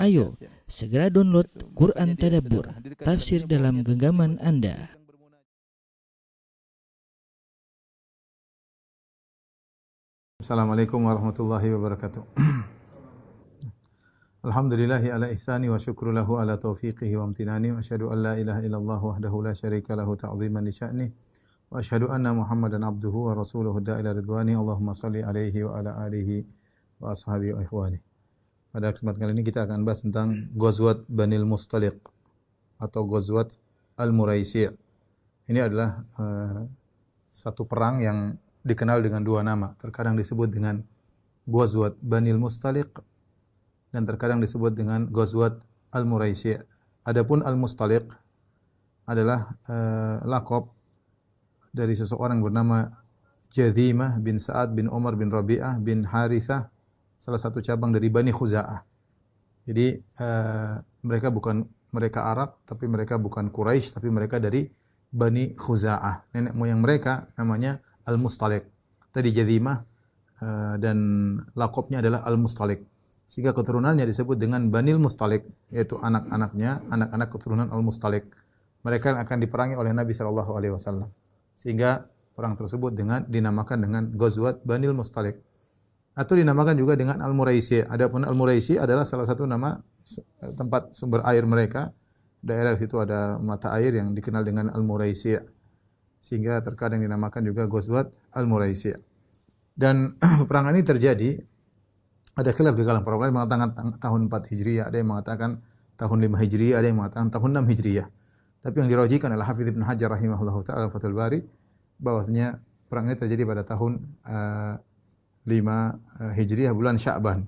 Ayo, segera download Quran Tadabbur, tafsir dalam genggaman Anda. Assalamualaikum warahmatullahi wabarakatuh. Alhamdulillahi ala ihsani wa syukru lahu ala taufiqihi wa amtinani wa asyhadu an la ilaha illallah wahdahu la syarika lahu ta'ziman li sya'ni wa asyhadu anna Muhammadan abduhu wa rasuluhu da'ila ridwani. Allahumma salli alaihi wa ala alihi wa ashabihi wa ikhwani. Pada kesempatan kali ini kita akan bahas tentang Ghazwat Banil Mustaliq atau Ghazwat Al-Muraisi'. Ini adalah satu perang yang dikenal dengan dua nama. Terkadang disebut dengan Ghazwat Banil Mustaliq dan terkadang disebut dengan Ghazwat Al-Muraisi'. Adapun Al-Mustaliq adalah lakop dari seseorang bernama Jadhimah bin Sa'ad bin Umar bin Rabi'ah bin Harithah, salah satu cabang dari Bani Khuza'ah. Jadi mereka Arab, tapi mereka bukan Quraisy, tapi mereka dari Bani Khuza'ah. Nenek moyang mereka namanya Al-Mustaliq. Tadi Jadhimah dan lakopnya adalah Al-Mustaliq. Sehingga keturunannya disebut dengan Banil Mustaliq, yaitu anak-anak keturunan Al-Mustaliq. Mereka akan diperangi oleh Nabi SAW. Sehingga perang tersebut dinamakan dengan Ghazwat Banil Mustaliq. Atau dinamakan juga dengan Al-Muraisi'. Adapun Al-Muraisi' adalah salah satu nama tempat sumber air mereka. Daerah di situ ada mata air yang dikenal dengan Al-Muraisi'. Sehingga terkadang dinamakan juga Ghazwat Al-Muraisi'. Dan peperangan ini terjadi, ada khilaf di kalangan para ulama, mengatakan tahun 4 Hijriah, ada yang mengatakan tahun 5 Hijriah, ada yang mengatakan tahun 6 Hijriah. Tapi yang dirajihkan adalah Hafidz Ibnu Hajar rahimahullahu taala Fathul Bari, bahwasanya perang ini terjadi pada tahun 5 Hijriah bulan Sya'ban.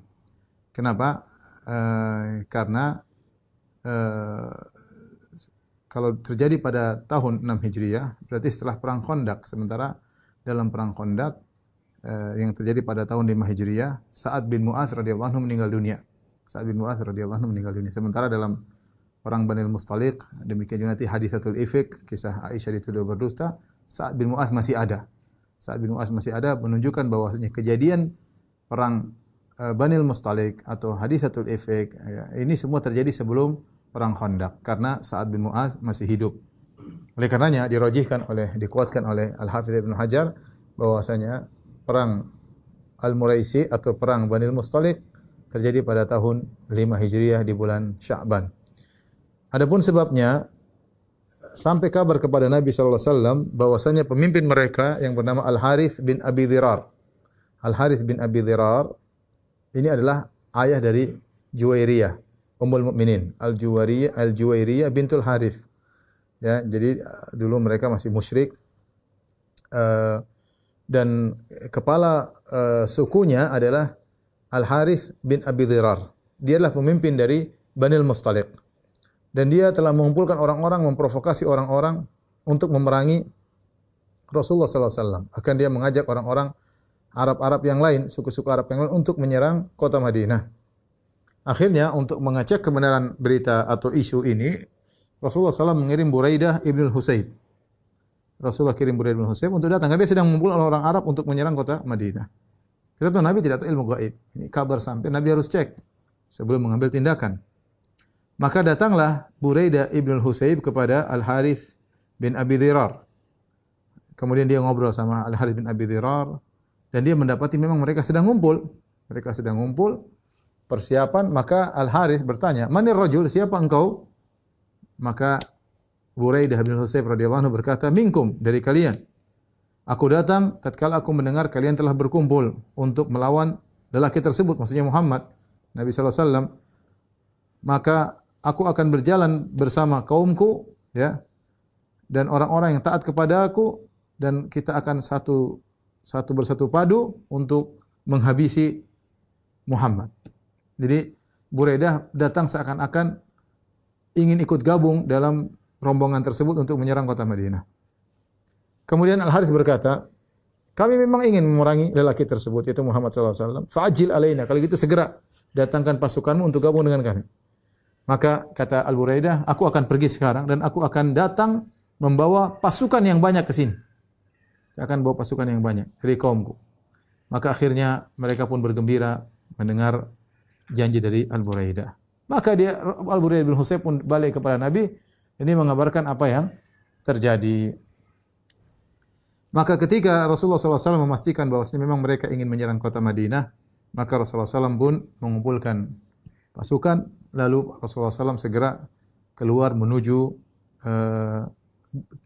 Kenapa? Karena kalau terjadi pada tahun 6 Hijriah berarti setelah perang Khandaq. Sementara dalam perang Khandaq yang terjadi pada tahun 5 Hijriah, Sa'ad bin Mu'adz radhiyallahu anhu meninggal dunia. Sementara dalam perang Banil Mustaliq, demikian juga nanti hadisatul ifk, kisah Aisyah dituduh berdusta, Sa'ad bin Mu'adz masih ada. Menunjukkan bahwasanya kejadian perang Banil Mustaliq atau hadisatul ifk ini semua terjadi sebelum perang Khandaq karena Sa'ad bin Mu'adz masih hidup. Oleh karenanya dikuatkan oleh Al-Hafidz Ibnu Hajar bahwasanya perang Al-Muraisi' atau perang Banil Mustaliq terjadi pada tahun 5 Hijriah di bulan Sya'ban. Adapun sebabnya, sampai kabar kepada Nabi sallallahu alaihi wasallam bahwasanya pemimpin mereka yang bernama Al-Harits bin Abi Dhirar. Al-Harits bin Abi Dhirar ini adalah ayah dari Juwairiyah, Ummul Mukminin, Al-Juwairiyah bintul Harits. Ya, jadi dulu mereka masih musyrik. Dan kepala sukunya adalah Al-Harits bin Abi Dhirar. Dia adalah pemimpin dari Banil Mustaliq. Dan dia telah mengumpulkan orang-orang, memprovokasi orang-orang untuk memerangi Rasulullah sallallahu alaihi wasallam. Bahkan dia mengajak orang-orang Arab-Arab yang lain, suku-suku Arab yang lain untuk menyerang kota Madinah. Akhirnya untuk mengecek kebenaran berita atau isu ini, Rasulullah SAW mengirim Buraidah ibn al-Husayb. Untuk datang. Karena dia sedang mengumpulkan orang Arab untuk menyerang kota Madinah. Kita tahu Nabi tidak tahu ilmu gaib. Ini kabar sampai, Nabi harus cek sebelum mengambil tindakan. Maka datanglah Buraidah ibn al-Husayb kepada Al-Harits bin Abi Dhirar. Kemudian dia ngobrol sama Al-Harits bin Abi Dhirar dan dia mendapati memang mereka sedang ngumpul. Persiapan, maka Al-Harits bertanya, "Manir rajul? Siapa engkau?" Maka Buraidah bin al-Husayb radhiyallahu anhu berkata, "Minkum, dari kalian. Aku datang tatkala aku mendengar kalian telah berkumpul untuk melawan lelaki tersebut," maksudnya Muhammad, Nabi sallallahu alaihi wasallam. "Maka aku akan berjalan bersama kaumku, ya, dan orang-orang yang taat kepada aku, dan kita akan satu bersatu padu untuk menghabisi Muhammad." Jadi Buraidah datang seakan-akan ingin ikut gabung dalam rombongan tersebut untuk menyerang kota Madinah. Kemudian Al-Harits berkata, "Kami memang ingin memerangi lelaki tersebut, yaitu Muhammad sallallahu alaihi wasallam. Fa'ajil alaina, kalau gitu segera datangkan pasukanmu untuk gabung dengan kami." Maka kata Al-Buraidah, "Aku akan pergi sekarang dan aku akan datang membawa pasukan yang banyak ke sini. Saya akan bawa pasukan yang banyak dari kaumku." Maka akhirnya mereka pun bergembira mendengar janji dari Al-Buraidah. Maka dia Al-Buraidah bin Husayb pun balik kepada Nabi, ini mengabarkan apa yang terjadi. Maka ketika Rasulullah SAW memastikan bahwasanya memang mereka ingin menyerang kota Madinah, maka Rasulullah SAW pun mengumpulkan pasukan, lalu Rasulullah SAW segera keluar menuju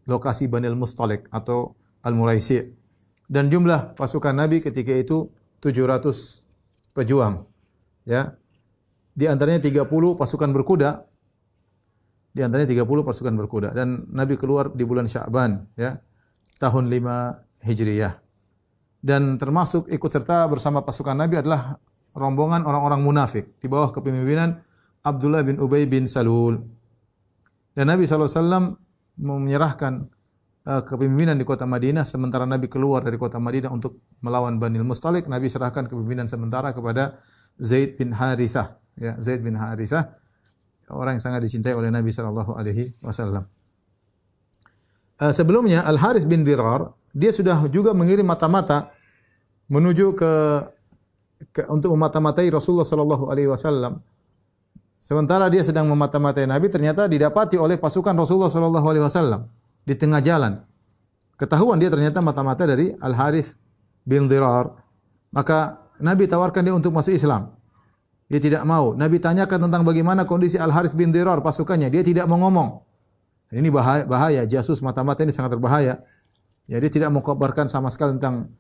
lokasi Banil Mustalik atau Al-Muraisi'. Dan jumlah pasukan Nabi ketika itu 700 pejuang. Ya. Di antaranya 30 pasukan berkuda. Di antaranya 30 pasukan berkuda, dan Nabi keluar di bulan Sya'ban, ya, tahun 5 Hijriyah. Dan termasuk ikut serta bersama pasukan Nabi adalah rombongan orang-orang munafik di bawah kepemimpinan Abdullah bin Ubay bin Salul. Dan Nabi SAW menyerahkan kepemimpinan di kota Madinah, sementara Nabi keluar dari kota Madinah untuk melawan Banil Mustalik. Nabi serahkan kepemimpinan sementara kepada Zaid bin Harithah. Ya, Zaid bin Harithah, orang yang sangat dicintai oleh Nabi sallallahu alaihi wasallam. Sebelumnya Al-Harits bin Dirar, dia sudah juga mengirim mata-mata menuju untuk memata-matai Rasulullah sallallahu alaihi wasallam. Sementara dia sedang memata-matai Nabi, ternyata didapati oleh pasukan Rasulullah sallallahu alaihi wasallam di tengah jalan. Ketahuan dia ternyata mata-mata dari Al-Harits bin Dirar. Maka Nabi tawarkan dia untuk masuk Islam. Dia tidak mau. Nabi tanyakan tentang bagaimana kondisi Al-Harits bin Dirar, pasukannya. Dia tidak mau ngomong. Ini bahaya. Jasus mata-mata ini sangat berbahaya. Ya, dia tidak mau kabarkan sama sekali tentang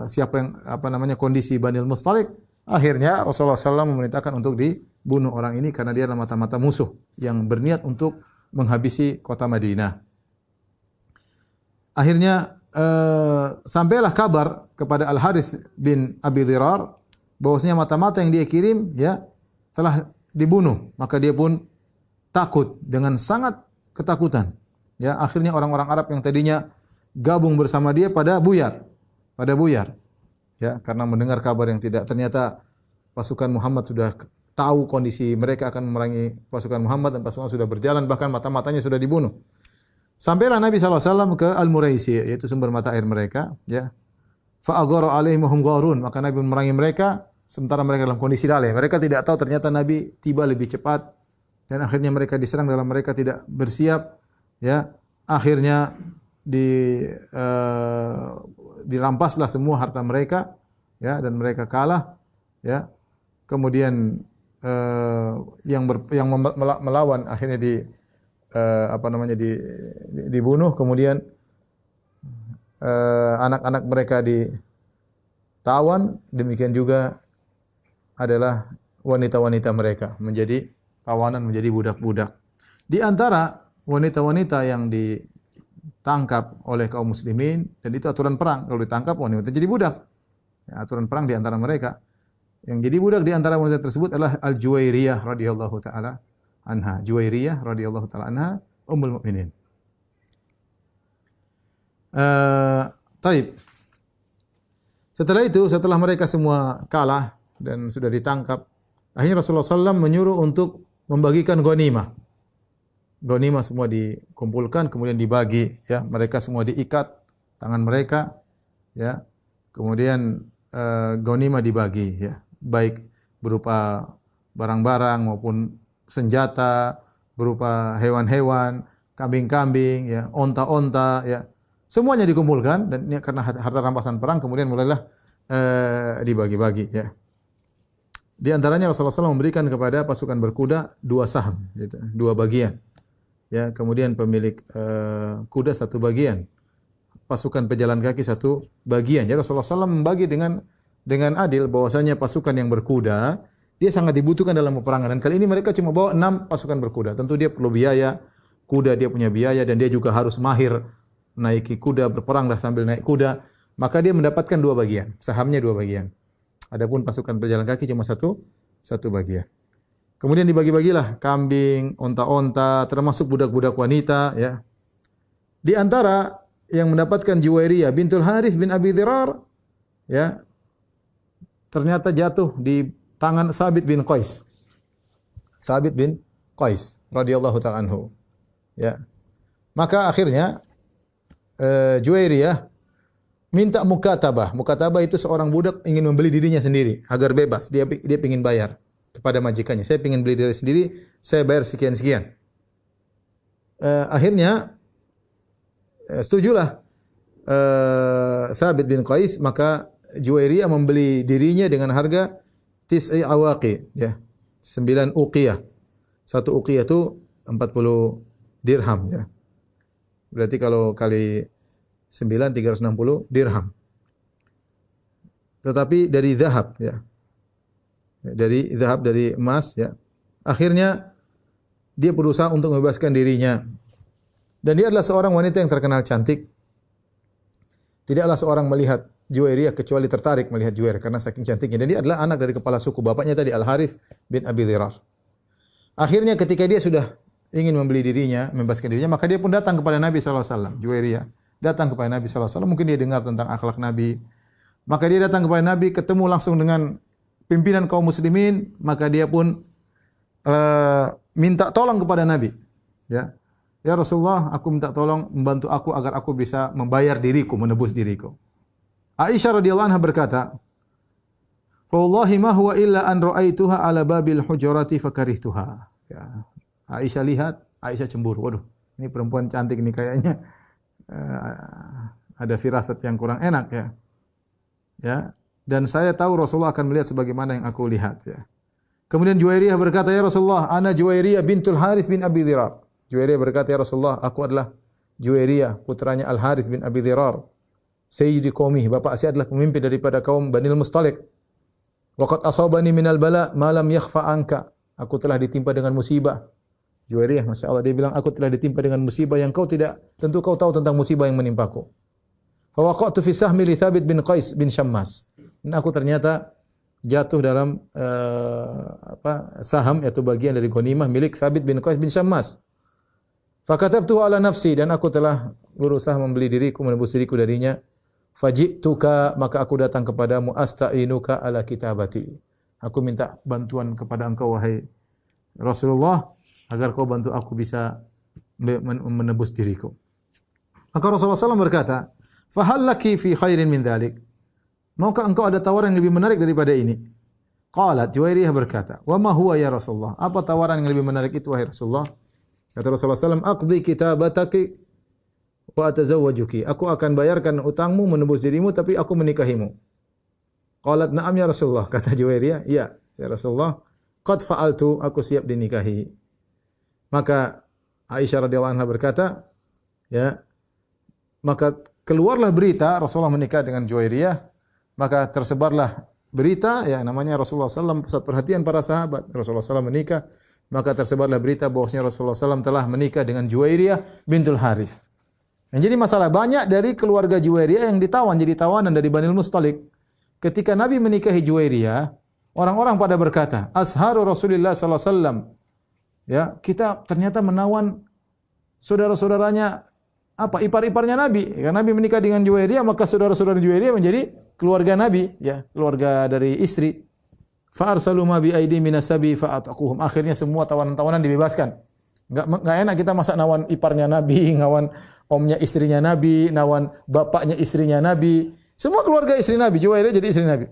siapa yang kondisi Banil Mustalik. Akhirnya Rasulullah SAW memerintahkan untuk dibunuh orang ini karena dia adalah mata-mata musuh yang berniat untuk menghabisi kota Madinah. Akhirnya sampailah kabar kepada Al-Harits bin Abi Dirar bahwasanya mata-mata yang dia kirim, ya, telah dibunuh. Maka dia pun takut dengan sangat ketakutan. Ya, akhirnya orang-orang Arab yang tadinya gabung bersama dia pada buyar. Ya, karena mendengar kabar yang tidak, ternyata pasukan Muhammad sudah tahu kondisi mereka akan memerangi pasukan Muhammad dan pasukan sudah berjalan, bahkan mata-matanya sudah dibunuh. Sampailah Nabi SAW ke Al-Muraisi', yaitu sumber mata air mereka, ya. Fa'aghara alaihim hum gharun, maka Nabi memerangi mereka sementara mereka dalam kondisi lalai. Mereka tidak tahu ternyata Nabi tiba lebih cepat dan akhirnya mereka diserang dalam mereka tidak bersiap, ya. Akhirnya dirampaslah semua harta mereka, ya, dan mereka kalah, ya. Kemudian yang melawan akhirnya dibunuh, kemudian anak-anak mereka ditawan, demikian juga adalah wanita-wanita mereka menjadi tawanan, menjadi budak-budak. Di antara wanita-wanita yang ditangkap oleh kaum muslimin, dan itu aturan perang, kalau ditangkap wanita jadi budak. Ya, aturan perang di antara mereka. Yang jadi budak di antara wanita tersebut adalah Al-Juwairiyah radhiyallahu taala anha. Juwairiyah radhiyallahu taala anha, ummul mukminin. Taib. Setelah mereka semua kalah dan sudah ditangkap, akhirnya Rasulullah SAW menyuruh untuk membagikan ghanimah. Ghanimah semua dikumpulkan, kemudian dibagi, ya. Mereka semua diikat tangan mereka, ya. Kemudian ghanimah dibagi, ya. Baik berupa barang-barang maupun senjata, berupa hewan-hewan, kambing-kambing, ya, onta-onta, ya. Semuanya dikumpulkan dan ini karena harta rampasan perang, kemudian mulailah dibagi-bagi, ya. Di antaranya Rasulullah SAW memberikan kepada pasukan berkuda 2 saham, gitu, 2 bagian. Ya, kemudian pemilik kuda 1 bagian. Pasukan pejalan kaki 1 bagian. Jadi Rasulullah SAW membagi dengan adil bahwasanya pasukan yang berkuda dia sangat dibutuhkan dalam peperangan, dan kali ini mereka cuma bawa 6 pasukan berkuda. Tentu dia perlu biaya, kuda dia punya biaya, dan dia juga harus mahir naiki kuda, berperang dah sambil naik kuda, maka dia mendapatkan 2 bagian, sahamnya 2 bagian. Adapun pasukan berjalan kaki cuma satu bagian. Kemudian dibagi-bagilah kambing, onta-onta, termasuk budak-budak wanita, ya. Di antara yang mendapatkan Juwairiyah bintul Harits bin Abi Dirar, ya, ternyata jatuh di tangan Sabit bin Qais. Sabit bin Qais radhiyallahu ta'ala anhu. Ya. Maka akhirnya Juwairiyah minta mukatabah. Mukatabah itu seorang budak ingin membeli dirinya sendiri agar bebas. Dia ingin bayar kepada majikannya. Saya ingin beli diri sendiri, saya bayar sekian-sekian. Akhirnya setujulah Thabit bin Qais, maka Juwairiyah membeli dirinya dengan harga tis'i awaqi, ya. 9 uqiyah. 1 uqiyah itu 40 dirham, ya. Berarti kalau kali 9 360 dirham. Tetapi dari zahab, ya. Dari zahab, dari emas, ya. Akhirnya dia berusaha untuk membebaskan dirinya. Dan dia adalah seorang wanita yang terkenal cantik. Tidaklah seorang melihat Juwairiyah kecuali tertarik melihat Juwairiyah karena saking cantiknya. Dan dia adalah anak dari kepala suku. Bapaknya tadi Al-Harith bin Abi Dhirar. Akhirnya ketika dia sudah ingin membeli dirinya, membebaskan dirinya, maka dia pun datang kepada Nabi SAW. Juwairiyah datang kepada Nabi SAW. Mungkin dia dengar tentang akhlak Nabi. Maka dia datang kepada Nabi, ketemu langsung dengan pimpinan kaum muslimin. Maka dia pun minta tolong kepada Nabi. Ya Rasulullah, aku minta tolong membantu aku agar aku bisa membayar diriku, menebus diriku. Aisyah radhiyallahu anha berkata, "Fa wallahi ma huwa illa an ra'aituha ala babil hujurati fakarihtuha." Ya. Aisyah lihat, Aisyah cemburu. Waduh, ini perempuan cantik ini kayaknya ada firasat yang kurang enak, ya. Ya. Dan saya tahu Rasulullah akan melihat sebagaimana yang aku lihat, ya. Kemudian Juwairiyah berkata, "Ya Rasulullah, ana Juwairiyah bintul Harith bin Abi Dhirar." Juwairiyah berkata, "Ya Rasulullah, aku adalah Juwairiyah, putranya Al-Harith bin Abi Dhirar. Sayyidi qaumi, bapak saya adalah pemimpin daripada kaum Bani Al-Mustaliq. Wa qad asabani minal bala ma lam yakhfa anka." Aku telah ditimpa dengan musibah. Juwairiyah, Masya Allah, dia bilang, aku telah ditimpa dengan musibah yang kau tidak, tentu kau tahu tentang musibah yang menimpaku. Fa waqa'tu fi sahmi li Thabit bin Qais bin Syammas. Dan aku ternyata jatuh dalam saham, yaitu bagian dari ghanimah milik Thabit bin Qais bin Syammas. Fakatabtuhu ala nafsi, dan aku telah berusaha membeli diriku, menebus diriku darinya. Faji'tuka, maka aku datang kepadamu, asta'inuka ala kitabati. Aku minta bantuan kepada engkau wahai Rasulullah agar kau bantu aku bisa menebus diriku. Maka Rasulullah SAW berkata, "Fahal laki fi khairin min dzalik?" Maukah engkau ada tawaran yang lebih menarik daripada ini? Qalat, Juwairiyah berkata, "Wa ma huwa ya Rasulullah?" Apa tawaran yang lebih menarik itu wahai Rasulullah? Kata Rasulullah SAW, "Aqdi kitabataki wa atazawwajuki." Aku akan bayarkan utangmu, menebus dirimu, tapi aku menikahimu. Qalat, "Na'am ya Rasulullah." Kata Juwairiyah, "Ya, ya Rasulullah. Qad fa'altu." Aku siap dinikahi. Maka Aisyah radhiyallahu anha berkata, ya, maka keluarlah berita Rasulullah menikah dengan Juwairiyah. Maka tersebarlah berita, ya, namanya Rasulullah SAW pusat perhatian para sahabat. Rasulullah SAW menikah. Maka tersebarlah berita bahwasanya Rasulullah SAW telah menikah dengan Juwairiyah bintul Harith. Yang jadi masalah, banyak dari keluarga Juwairiyah yang ditawan, jadi tawanan dari Bani Al-Mustaliq. Ketika Nabi menikahi Juwairiyah, orang-orang pada berkata, "Asharu Rasulullah sallallahu alaihi wasallam." Ya, kita ternyata menawan saudara-saudaranya, ipar-iparnya Nabi. Karena Nabi menikah dengan Juwairiyah, maka saudara-saudara Juwairiyah menjadi keluarga Nabi, ya, keluarga dari istri. Fa arsalu ma bi aidi minasabi fa ataquhum. Akhirnya semua tawanan-tawanan dibebaskan. Enggak enak kita masa nawan iparnya Nabi, ngawan omnya istrinya Nabi, nawan bapaknya istrinya Nabi. Semua keluarga istri Nabi, Juwairiyah jadi istri Nabi.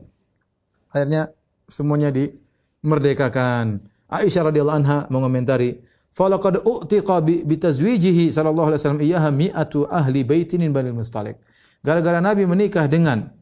Akhirnya semuanya dimerdekakan. Aisyah radhiyallahu anha mengomentari, "Falaqad u'tiqa bi tazwijihi sallallahu alaihi wasallam iyyaha mi'atu ahli baitin min Bani Mustaliq." Gara-gara Nabi menikah dengan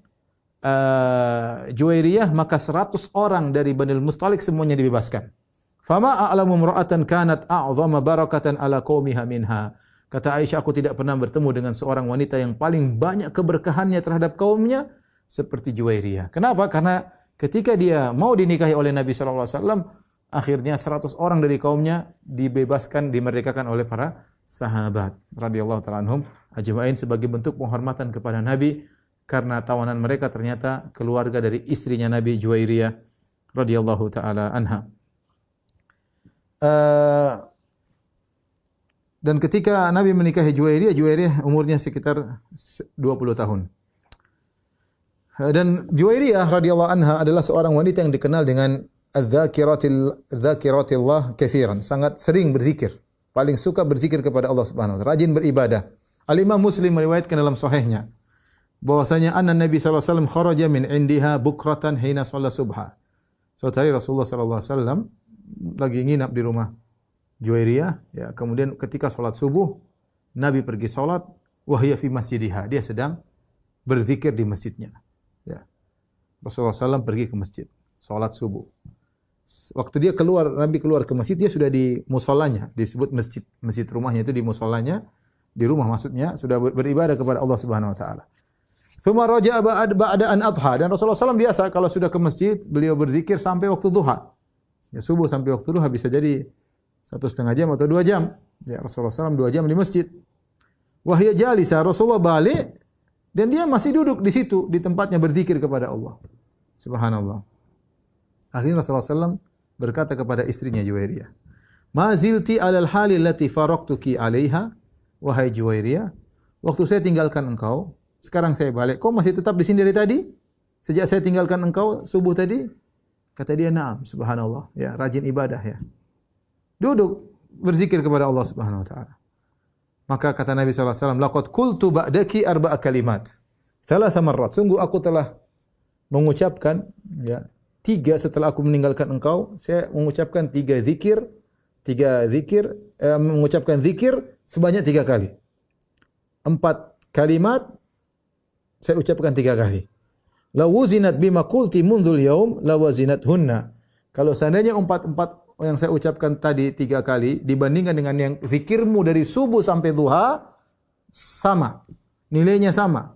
Juwairiyah, maka 100 orang dari Bani Mustaliq semuanya dibebaskan. Fama a'lamu imra'atan kanat a'dhama barakatan ala qaumiha minha. Kata Aisyah, aku tidak pernah bertemu dengan seorang wanita yang paling banyak keberkahannya terhadap kaumnya seperti Juwairiyah. Kenapa? Karena ketika dia mau dinikahi oleh Nabi sallallahu alaihi wasallam, akhirnya 100 orang dari kaumnya dibebaskan, dimerdekakan oleh para sahabat radhiyallahu ta'ala anhum ajma'in sebagai bentuk penghormatan kepada Nabi karena tawanan mereka ternyata keluarga dari istrinya Nabi Juwairiyah radhiyallahu ta'ala anha. Dan ketika Nabi menikahi Juwairiyah, Juwairiyah umurnya sekitar 20 tahun. Dan Juwairiyah radhiyallahu anha adalah seorang wanita yang dikenal dengan dzakiratillah katsiran, sangat sering berzikir, paling suka berzikir kepada Allah Subhanahu wa taala, rajin beribadah. Al-Imam Muslim meriwayatkan dalam sahihnya bahwasanya anna Nabi sallallahu alaihi wasallam kharaja min indiha bukratan hina shalla subha. Suatu hari Rasulullah sallallahu alaihi wasallam lagi nginap di rumah Juwairiyah, ya. Kemudian ketika salat subuh, Nabi pergi salat, wa hiya fi masjidiha. Dia sedang berzikir di masjidnya. Ya. Rasulullah SAW pergi ke masjid, salat subuh. Waktu dia keluar, Nabi keluar ke masjid, dia sudah di musolanya, disebut masjid. Masjid rumahnya itu di musolanya, di rumah maksudnya, sudah beribadah kepada Allah Subhanahu wa taala. Tsumma raja'a ba'da an adha, dan Rasulullah SAW biasa kalau sudah ke masjid, beliau berzikir sampai waktu duha. Ya, subuh sampai waktu duha bisa jadi 1,5 jam atau 2 jam. Ya, Rasulullah SAW 2 jam di masjid. Wahya jalisa, Rasulullah balik dan dia masih duduk di situ, di tempatnya berzikir kepada Allah. Subhanallah. Akhirnya Rasulullah SAW berkata kepada istrinya Juwairiyah, "Ma zilti alal hali allati faraqtuki 'alaiha, wahai Juwairiyah, waktu saya tinggalkan engkau, sekarang saya balik, kau masih tetap di sini dari tadi? Sejak saya tinggalkan engkau subuh tadi?" Kata dia, "Na'am." Subhanallah, ya, rajin ibadah ya. Duduk berzikir kepada Allah Subhanahu wa taala. Maka kata Nabi sallallahu alaihi wasallam, "Laqad qultu ba'daki arba'a kalimat." Thalatha marrat. Sungguh aku telah mengucapkan, ya, 3 setelah aku meninggalkan engkau, saya mengucapkan 3 zikir, mengucapkan zikir sebanyak 3 kali. 4 kalimat saya ucapkan 3 kali. La wuzinat bima qulti mundhul yaum la wazinathunna. Kalau seandainya 4 yang saya ucapkan tadi 3 kali dibandingkan dengan yang zikirmu dari subuh sampai duha, sama. Nilainya sama.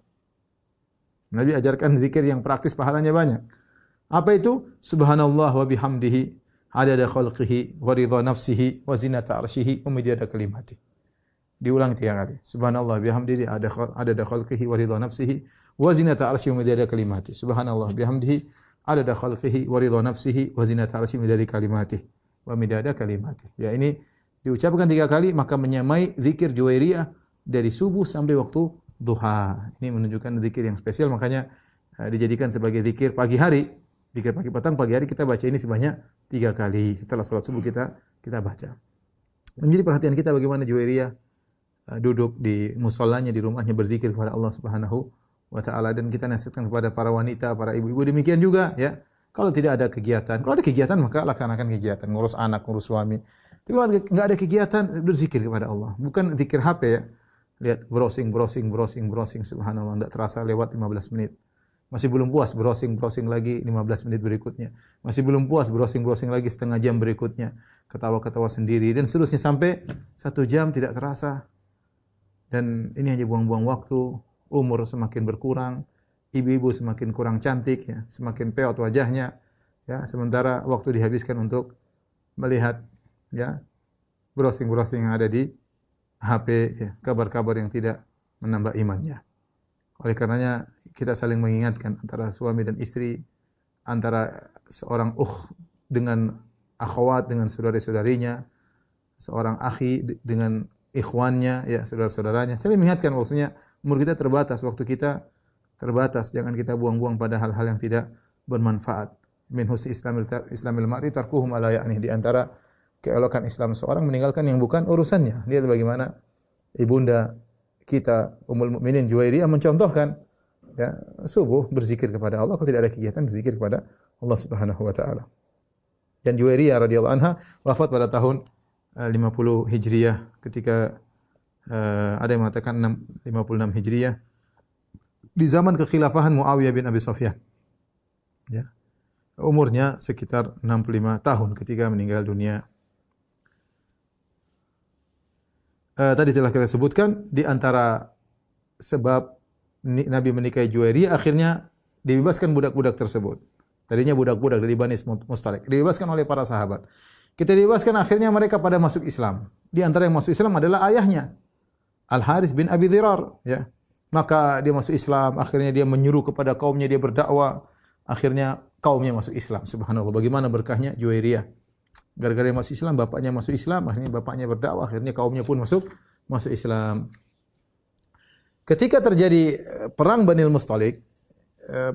Nabi ajarkan zikir yang praktis, pahalanya banyak. Apa itu? Subhanallah wa bihamdihi adada khalqihi wa ridha nafsihi wa zinata arsyihi wa midada kalimati. Diulang 3 kali. Subhanallah bihamdihi adada khalqihi wa ridha nafsihi wa zinata arsyihi wa midada kalimati. Subhanallah bihamdihi adada khalqihi wa ridha nafsihi wa zinata arsyihi wa midada kalimati. Wa midada kalimati. Ya, ini diucapkan 3 kali maka menyamai zikir Juwairiyah dari subuh sampai waktu duha. Ini menunjukkan zikir yang spesial, makanya dijadikan sebagai zikir pagi hari. Zikir pagi petang, pagi hari kita baca ini sebanyak 3 kali. Setelah salat subuh kita baca. Menjadi perhatian kita bagaimana Juwairiyah duduk di musholanya, di rumahnya berzikir kepada Allah Subhanahu wa taala, dan kita nasihatkan kepada para wanita, para ibu-ibu demikian juga, ya. Kalau tidak ada kegiatan, kalau ada kegiatan maka laksanakan kegiatan, ngurus anak, ngurus suami. Tapi kalau enggak ada kegiatan, berzikir kepada Allah. Bukan zikir HP ya. Lihat browsing, subhanallah, enggak terasa lewat 15 menit. Masih belum puas, browsing lagi 15 menit berikutnya. Masih belum puas, browsing lagi setengah jam berikutnya. Ketawa-ketawa sendiri dan seterusnya sampai 1 jam tidak terasa. Dan ini hanya buang-buang waktu, umur semakin berkurang, ibu-ibu semakin kurang cantik ya, semakin peot wajahnya ya, sementara waktu dihabiskan untuk melihat ya browsing yang ada di HP ya, kabar-kabar yang tidak menambah imannya. Oleh karenanya kita saling mengingatkan antara suami dan istri, antara seorang dengan akhwat, dengan saudari-saudarinya, seorang akhi dengan ikhwannya, ya saudara-saudaranya. Saling mengingatkan, maksudnya umur kita terbatas, waktu kita terbatas, jangan kita buang-buang pada hal-hal yang tidak bermanfaat. Min husni islamil mar'i tarkuhu ma la ya'ni. Di antara keelokan Islam seorang meninggalkan yang bukan urusannya. Lihat bagaimana ibunda kita Ummul Mukminin Juwairiyah mencontohkan ya, subuh berzikir kepada Allah, kalau tidak ada kegiatan berzikir kepada Allah Subhanahu wa taala. Dan Juwairiyah radhiyallahu anha wafat pada tahun 50 Hijriah ketika ada yang mengatakan 56 Hijriah di zaman kekhilafahan Muawiyah bin Abi Sufyan. Ya. Umurnya sekitar 65 tahun ketika meninggal dunia. Tadi telah kita sebutkan di antara sebab Nabi menikahi Juwairiyah, akhirnya dibebaskan budak-budak tersebut. Tadinya budak-budak dari Bani Mustalik, dibebaskan oleh para sahabat. Kita dibebaskan, akhirnya mereka pada masuk Islam. Di antara yang masuk Islam adalah ayahnya, Al-Harits bin Abi Dhirar, ya. Maka dia masuk Islam, akhirnya dia menyuruh kepada kaumnya, dia berdakwah, akhirnya kaumnya masuk Islam. Subhanallah, bagaimana berkahnya Juwairiyah. Gara-gara dia masuk Islam, bapaknya masuk Islam, akhirnya bapaknya berdakwah, akhirnya kaumnya pun masuk Islam. Ketika terjadi perang Bani Mustalik,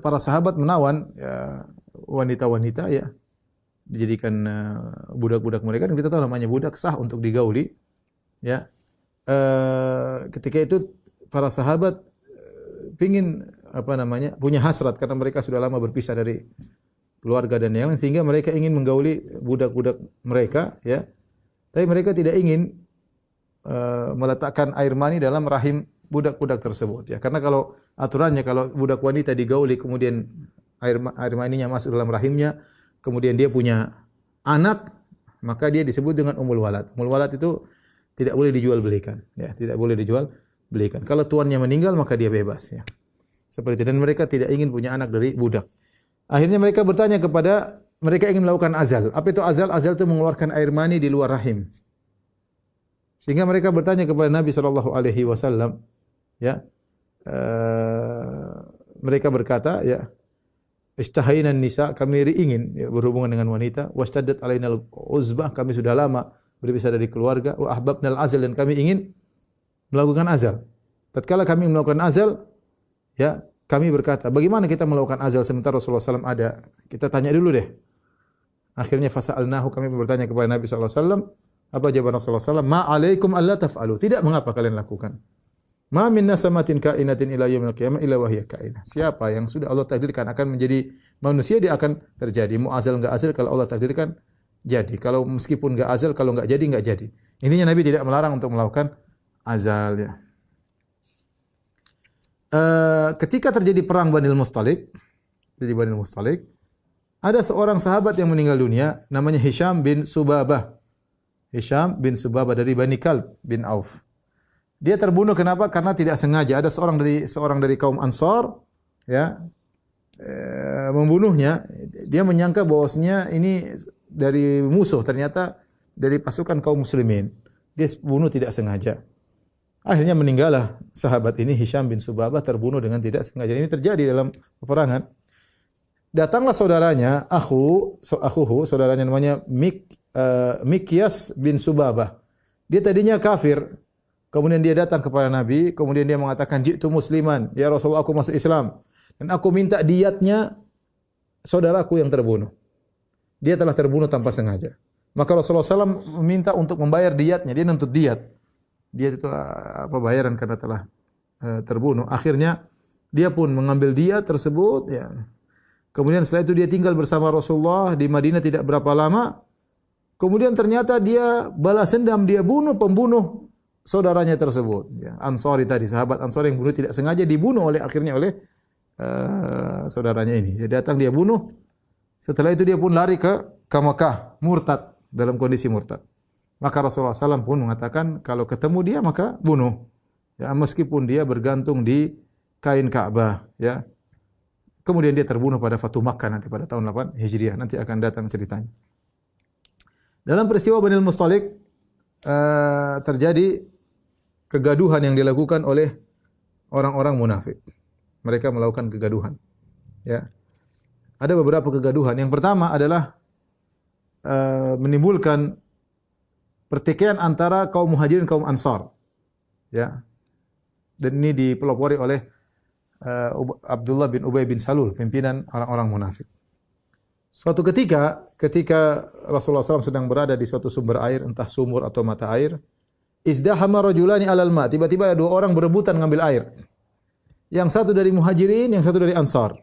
para sahabat menawan wanita-wanita ya, dijadikan budak-budak mereka, dan kita tahu namanya budak sah untuk digauli ya. Ketika itu para sahabat pingin punya hasrat karena mereka sudah lama berpisah dari keluarga dan yang lain, sehingga mereka ingin menggauli budak-budak mereka, ya. Tapi mereka tidak ingin meletakkan air mani dalam rahim budak-budak tersebut, ya. Karena kalau aturannya kalau budak wanita digauli kemudian air maninya masuk dalam rahimnya, kemudian dia punya anak, maka dia disebut dengan ummul walad. Ummul walad itu tidak boleh dijual belikan, ya, tidak boleh dijual belikan. Kalau tuannya meninggal maka dia bebas, ya. Seperti itu, dan mereka tidak ingin punya anak dari budak. Akhirnya mereka bertanya mereka ingin melakukan azal. Apa itu azal? Azal itu mengeluarkan air mani di luar rahim. Sehingga mereka bertanya kepada Nabi sallallahu alaihi wasallam, ya. Mereka berkata, ya, istahayna nisa, kami ingin, ya, berhubungan dengan wanita, wastaddat alainal uzbah, kami sudah lama berpisah dari keluarga, wa ahbabnal azal, dan kami ingin melakukan azal. Tatkala kami melakukan azal, ya, kami berkata, bagaimana kita melakukan azal sementara Rasulullah SAW ada? Kita tanya dulu deh. Akhirnya fasa'alnahu, kami bertanya kepada Nabi SAW. Apa jawaban Rasulullah SAW? Ma alaikum alla taf'alu. Tidak, mengapa kalian lakukan? Ma min nasamatin kainatin ila yaumil qiyamah illa wahya kainah. Siapa yang sudah Allah takdirkan akan menjadi manusia, dia akan terjadi. Mau azal enggak azal, kalau Allah takdirkan jadi. Kalau meskipun enggak azal, kalau enggak jadi. Intinya Nabi tidak melarang untuk melakukan azal, ya. Ketika terjadi perang Banil Mustalik, ada seorang sahabat yang meninggal dunia, namanya Hisham bin Subabah. Hisham bin Subabah dari Bani Kalb bin Auf. Dia terbunuh kenapa? Karena tidak sengaja. Ada seorang dari kaum Ansar, ya, membunuhnya. Dia menyangka bahwasanya ini dari musuh, ternyata dari pasukan kaum muslimin. Dia bunuh tidak sengaja. Akhirnya meninggallah sahabat ini, Hisham bin Subabah, terbunuh dengan tidak sengaja. Ini terjadi dalam peperangan. Datanglah saudaranya, saudaranya namanya Mikyas bin Subabah. Dia tadinya kafir. Kemudian dia datang kepada Nabi, kemudian dia mengatakan, "Jitu musliman, ya Rasulullah, aku masuk Islam. Dan aku minta diyatnya saudaraku yang terbunuh. Dia telah terbunuh tanpa sengaja." Maka Rasulullah SAW meminta untuk membayar diyatnya. Dia nuntut diyat. Dia itu bayaran karena telah terbunuh. Akhirnya dia pun mengambil diyat tersebut, ya. Kemudian setelah itu dia tinggal bersama Rasulullah di Madinah tidak berapa lama. Kemudian ternyata dia balas dendam, dia bunuh pembunuh saudaranya tersebut, ya. Ansari tadi, sahabat Ansari yang bunuh tidak sengaja, dibunuh akhirnya oleh saudaranya ini. Dia datang, dia bunuh. Setelah itu dia pun lari ke Makkah, murtad, dalam kondisi murtad. Maka Rasulullah SAW pun mengatakan, kalau ketemu dia maka bunuh, ya, meskipun dia bergantung di kain Ka'bah, ya. Kemudian dia terbunuh pada Fatu Makkah nanti pada tahun 8 Hijriah. Nanti akan datang ceritanya. Dalam peristiwa Banil Mustalik terjadi kegaduhan yang dilakukan oleh orang-orang munafik. Mereka melakukan kegaduhan, ya. Ada beberapa kegaduhan. Yang pertama adalah menimbulkan pertikaian antara kaum Muhajirin dan kaum Ansar, ya. Dan ini dipelopori oleh Abdullah bin Ubay bin Salul, pimpinan orang-orang munafik. Suatu ketika Rasulullah SAW sedang berada di suatu sumber air, entah sumur atau mata air, izdahama rajulani alal ma, tiba-tiba ada dua orang berebutan mengambil air. Yang satu dari Muhajirin, yang satu dari Ansar.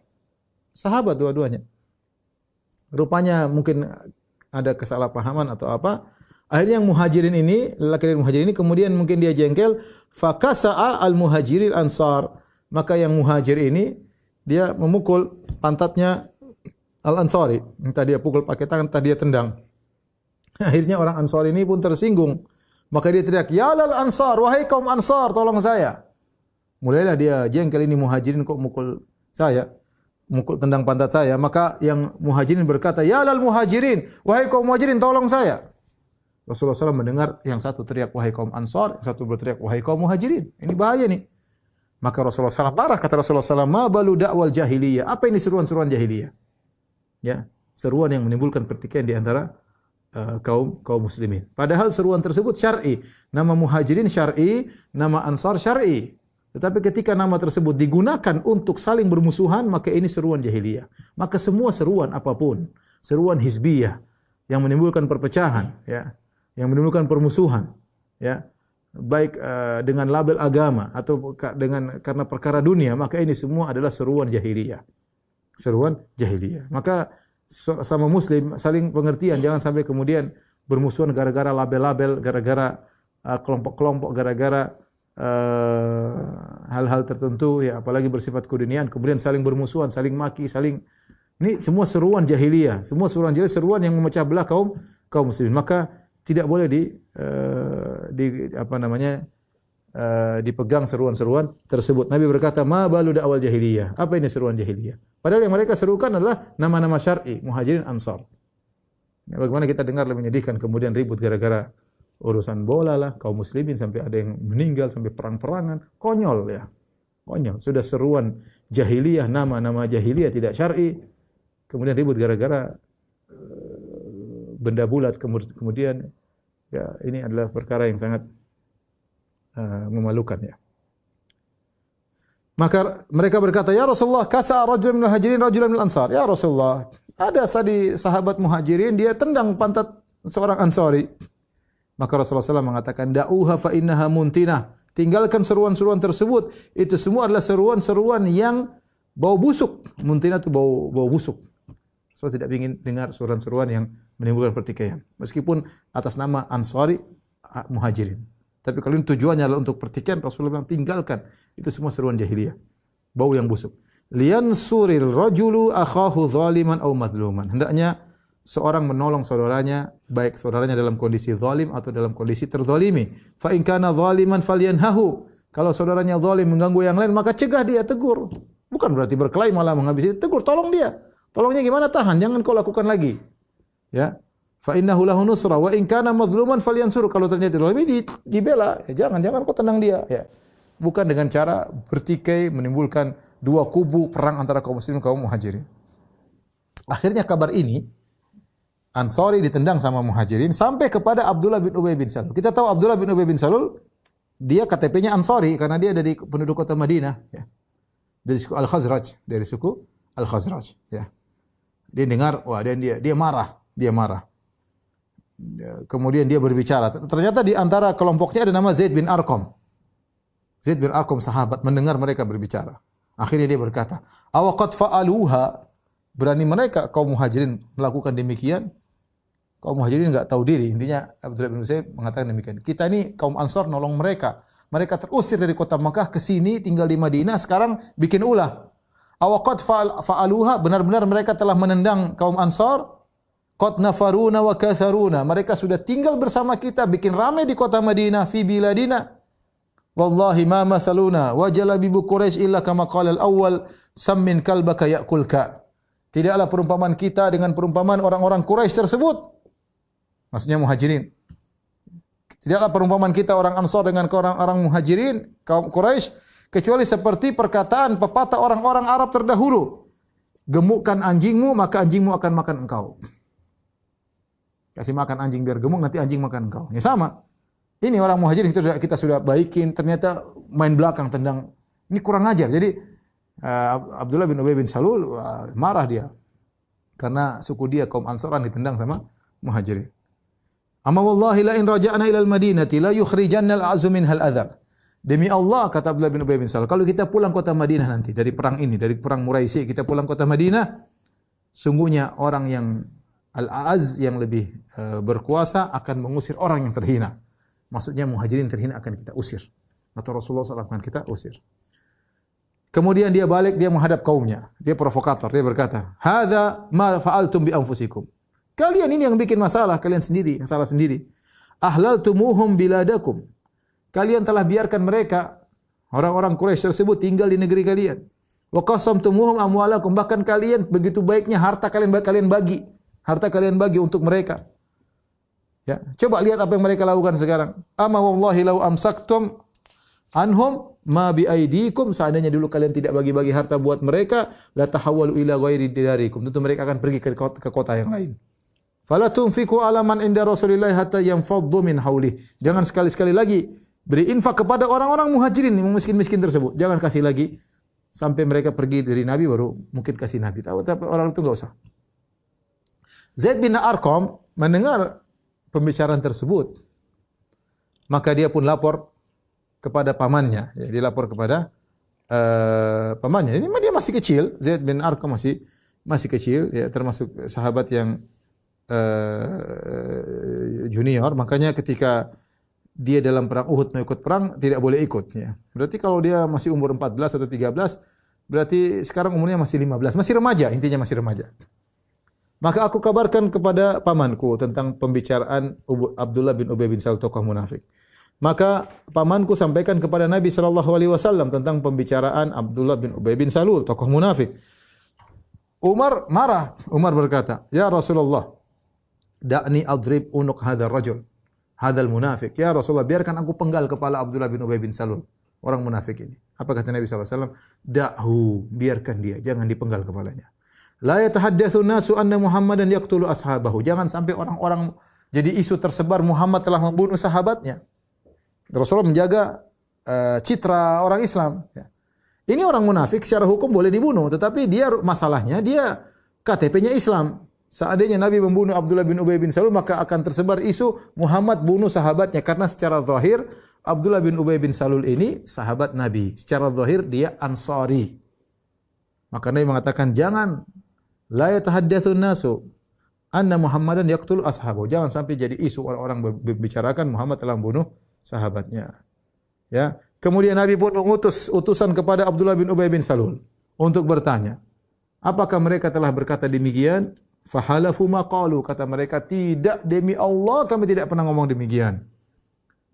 Sahabat dua-duanya. Rupanya mungkin ada kesalahpahaman atau apa. Akhirnya yang Muhajirin ini, lelaki dari Muhajirin ini, kemudian mungkin dia jengkel, fakasa'a al-muhajiril ansar. Maka yang Muhajir ini, dia memukul pantatnya Al-Ansari. Entah dia pukul pakai tangan, entah dia tendang. Akhirnya orang Ansar ini pun tersinggung. Maka dia teriak, "Ya lal Ansar, wahai kaum Ansar, tolong saya." Mulailah dia jengkel, ini Muhajirin kok mukul saya, mukul tendang pantat saya. Maka yang Muhajirin berkata, "Ya lal Muhajirin, wahai kaum Muhajirin, tolong saya." Rasulullah SAW mendengar yang satu teriak, "Wahai kaum Ansar," yang satu berteriak, "Wahai kaum Muhajirin." Ini bahaya nih. Maka Rasulullah SAW marah, kata Rasulullah SAW, "Ma balu da'wal jahiliyah." Apa ini seruan-seruan jahiliyah? Ya, seruan yang menimbulkan pertikaian di antara kaum muslimin. Padahal seruan tersebut syar'i. Nama Muhajirin syar'i, nama Ansar syar'i. Tetapi ketika nama tersebut digunakan untuk saling bermusuhan, maka ini seruan jahiliyah. Maka semua seruan apapun, seruan hizbiyah yang menimbulkan perpecahan, ya, yang menimbulkan permusuhan, ya, baik dengan label agama atau karena perkara dunia, maka ini semua adalah seruan jahiliyah. Seruan jahiliyah. Maka sama muslim, saling pengertian, jangan sampai kemudian bermusuhan gara-gara label-label, gara-gara kelompok-kelompok, gara-gara hal-hal tertentu ya, apalagi bersifat keduniaan, kemudian saling bermusuhan, saling maki, saling, ini semua seruan jahiliyah, seruan yang memecah belah kaum muslimin. Maka tidak boleh dipegang seruan-seruan tersebut. Nabi berkata, "Ma balu da'wal jahiliyah." Apa ini seruan jahiliyah? Padahal yang mereka serukan adalah nama-nama syar'i, Muhajirin, Ansar. Ya, bagaimana kita dengar lebih menyedihkan, kemudian ribut gara-gara urusan bola lah, kaum muslimin sampai ada yang meninggal, sampai perang-perangan. Konyol ya. Konyol. Sudah seruan jahiliyah, nama-nama jahiliyah tidak syar'i, kemudian ribut gara-gara benda bulat, kemudian ya ini adalah perkara yang sangat memalukan ya. Maka mereka berkata, "Ya Rasulullah, kasa rajul minal Muhajirin rajulan minal Ansar." Ya Rasulullah, ada sahabat Muhajirin dia tendang pantat seorang Ansari. Maka Rasulullah SAW mengatakan, "Da'uha fa innaha muntinah." Tinggalkan seruan-seruan tersebut. Itu semua adalah seruan-seruan yang bau busuk. Muntinah itu bau busuk. Saya tidak ingin dengar seruan-seruan yang menimbulkan pertikaian. Meskipun atas nama Ansari, Muhajirin. Tapi kalau ini tujuannya adalah untuk pertikaian, Rasulullah bilang tinggalkan. Itu semua seruan jahiliyah. Bau yang busuk. Liyansuril rajulu akhahu zaliman aw madluman. Hendaknya seorang menolong saudaranya, baik saudaranya dalam kondisi zalim atau dalam kondisi terzalimi. Fa in kana zaliman falyanhahu. Kalau saudaranya zalim mengganggu yang lain, maka cegah dia, tegur. Bukan berarti berkelahi malah menghabisi, tegur, tolong dia. Tolongnya gimana? Tahan, jangan kau lakukan lagi. Ya. Fa innahu lahu nusra wa in kana mazluman falyansur. Kalau ternyata zalimi dibela, ya jangan kau tenang dia, ya. Bukan dengan cara bertikai menimbulkan dua kubu perang antara kaum muslimin dan kaum muhajirin. Akhirnya kabar ini Ansari ditendang sama Muhajirin sampai kepada Abdullah bin Ubay bin Salul. Kita tahu Abdullah bin Ubay bin Salul dia KTP-nya Ansari karena dia dari penduduk kota Madinah, ya. Dari suku Al-Khazraj, ya. Dia dengar, wah dia marah. Kemudian dia berbicara. Ternyata di antara kelompoknya ada nama Zaid bin Arqam. Zaid bin Arqam sahabat mendengar mereka berbicara. Akhirnya dia berkata, "Awaqad fa'aluha?" Berani mereka kaum Muhajirin melakukan demikian? Kaum Muhajirin enggak tahu diri. Intinya Abdullah bin Usaid mengatakan demikian. Kita ini kaum Ansar nolong mereka. Mereka terusir dari kota Makkah ke sini tinggal di Madinah, sekarang bikin ulah. Awaqad fa'aluha? Benar-benar mereka telah menendang kaum Ansar? Qad nafaruna wa katharuna. Mereka sudah tinggal bersama kita, bikin ramai di kota Madinah, fi biladina. Wallahi ma mathaluna wa jalabibu Quraisy illa kama qala al-awwal sammin kalbaka ya'kulka. Tidaklah perumpamaan kita dengan perumpamaan orang-orang Quraisy tersebut. Maksudnya Muhajirin. Tidaklah perumpamaan kita orang Ansar dengan orang-orang Muhajirin, kaum Quraisy, kecuali seperti perkataan pepatah orang-orang Arab terdahulu. Gemukkan anjingmu, maka anjingmu akan makan engkau. Kasih makan anjing biar gemuk, nanti anjing makan engkau. Ya sama. Ini orang Muhajirin kita sudah baikin, ternyata main belakang tendang. Ini kurang ajar. Jadi Abdullah bin Ubay bin Salul marah dia. Karena suku dia kaum Ansaran ditendang sama Muhajirin. Amma wallahi la in raja'na ila al-Madinati la yukhrijanna al-'azmu minhal adhar. Demi Allah, kata Abdullah bin Ubay bin Salul, kalau kita pulang kota Madinah nanti dari perang ini, dari perang Muraisi, kita pulang kota Madinah, sungguhnya orang yang Al-A'az yang lebih berkuasa akan mengusir orang yang terhina. Maksudnya Muhajirin terhina akan kita usir. Atau Rasulullah SAW akan kita usir. Kemudian dia balik, dia menghadap kaumnya. Dia provokator, dia berkata, "Hadza ma fa'altum bi anfusikum." Kalian ini yang bikin masalah, kalian sendiri, yang salah sendiri. "Ahlaltumuhum biladakum." Kalian telah biarkan mereka, orang-orang Quraisy tersebut tinggal di negeri kalian. "Wa qasamtumuhum amwalakum." Bahkan kalian begitu baiknya harta kalian bagi. Harta kalian bagi untuk mereka. Ya, coba lihat apa yang mereka lakukan sekarang. Amma wallahi law amsaktum anhum ma bi aidikum. Seandainya dulu kalian tidak bagi-bagi harta buat mereka, la tahawwalu ila ghairi darikum. Tentu mereka akan pergi ke kota yang lain. Fala tunfiqu ala man inda Rasulillah hatta yanfaddu min hauli. Jangan sekali-sekali lagi beri infak kepada orang-orang Muhajirin yang miskin-miskin tersebut. Jangan kasih lagi sampai mereka pergi dari Nabi baru mungkin kasih Nabi. Tapi orang itu enggak usah. Zaid bin Arqam mendengar pembicaraan tersebut, maka dia pun lapor kepada pamannya. Ya, dia lapor kepada pamannya. Ini dia masih kecil, Zaid bin Arqam masih masih kecil, ya, termasuk sahabat yang junior. Makanya ketika dia dalam perang Uhud mau ikut perang, tidak boleh ikut. Ya. Berarti kalau dia masih umur 14 atau 13, berarti sekarang umurnya masih 15, masih remaja, intinya masih remaja. Maka aku kabarkan kepada pamanku tentang pembicaraan Abdullah bin Ubay bin Salul, tokoh munafik. Maka pamanku sampaikan kepada Nabi SAW tentang pembicaraan Abdullah bin Ubay bin Salul, tokoh munafik. Umar marah. Umar berkata, "Ya Rasulullah, da'ni adrib unuk hadzal rajul, hadzal munafik." Ya Rasulullah, biarkan aku penggal kepala Abdullah bin Ubay bin Salul, orang munafik ini. Apa kata Nabi SAW? Da'hu, biarkan dia, jangan dipenggal kepalanya. La yatahaddatsu nasu anna Muhammadan yaqtulu ashabahu. Jangan sampai orang-orang jadi isu tersebar Muhammad telah membunuh sahabatnya. Rasulullah menjaga citra orang Islam. Ya. Ini orang munafik secara hukum boleh dibunuh, tetapi dia masalahnya dia KTP-nya Islam. Seandainya Nabi membunuh Abdullah bin Ubay bin Salul, maka akan tersebar isu Muhammad bunuh sahabatnya, karena secara zahir Abdullah bin Ubay bin Salul ini sahabat Nabi. Secara zahir dia Ansari. Maka Nabi mengatakan jangan, la yatahaddatsun nasu anna Muhammadan yaqtulu ashabahu. Jangan sampai jadi isu orang-orang membicarakan Muhammad telah membunuh sahabatnya. Ya. Kemudian Nabi pun mengutus utusan kepada Abdullah bin Ubay bin Salul untuk bertanya, apakah mereka telah berkata demikian? Fahalafu ma qalu, kata mereka, tidak, demi Allah kami tidak pernah ngomong demikian.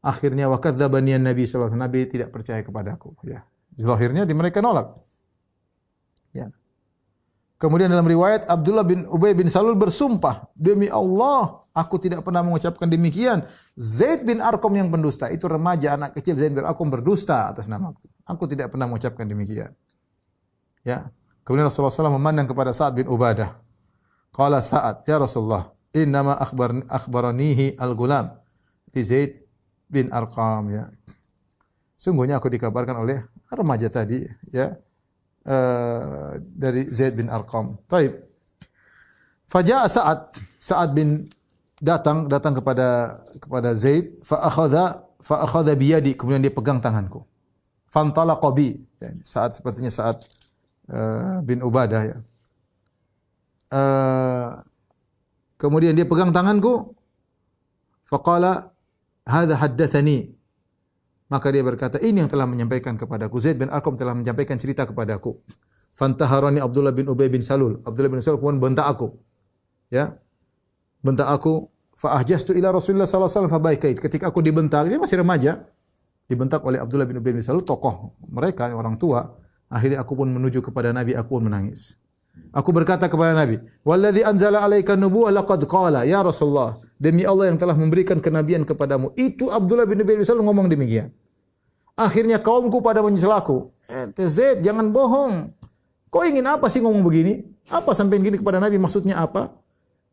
Akhirnya wa kadzdzabani Nabi sallallahu alaihi wasallam, Nabi tidak percaya kepadaku, ya. Zahirnya di mereka nolak. Ya. Kemudian dalam riwayat Abdullah bin Ubay bin Salul bersumpah, demi Allah aku tidak pernah mengucapkan demikian. Zaid bin Arqam yang pendusta, itu remaja anak kecil Zaid bin Arqam berdusta atas namaku. Aku tidak pernah mengucapkan demikian. Ya. Kemudian Rasulullah SAW memandang kepada Sa'ad bin Ubadah. Qala Sa'ad, ya Rasulullah, innama akhbaranihi al-gulam li Zaid bin Arqam, ya. Sungguhnya aku dikabarkan oleh remaja tadi, ya. Dari Zaid bin Arqam. Taib. Faja'a Sa'ad bin datang kepada Zaid, fa akhadha bi yadi, kemudian dia pegang tanganku. Fantalaqa bi, ya, Sa'ad sepertinya Sa'ad bin Ubadah, ya. Kemudian dia pegang tanganku, faqala hadza haddatsani. Maka dia berkata, ini yang telah menyampaikan kepadaku. Zaid bin Arqam telah menyampaikan cerita kepadaku. Fantaharani Abdullah bin Ubay bin Salul. Abdullah bin Salul pun bentak aku. Ya. Bentak aku. Fa ahjastu ila Rasulullah sallallahu alaihi wasallam fa baikait. Ketika aku dibentak, dia masih remaja. Dibentak oleh Abdullah bin Ubay bin Salul, tokoh mereka, orang tua. Akhirnya aku pun menuju kepada Nabi, aku pun menangis. Aku berkata kepada Nabi, "Walladzi anzala 'alaika nubuwah laqad qala ya Rasulullah." Demi Allah yang telah memberikan kenabian kepadamu, itu Abdullah bin Ubay bin Salul ngomong demikian. Akhirnya kaumku pada menyesal aku. Zaid, jangan bohong. Kau ingin apa sih ngomong begini? Apa sampai gini kepada Nabi, maksudnya apa?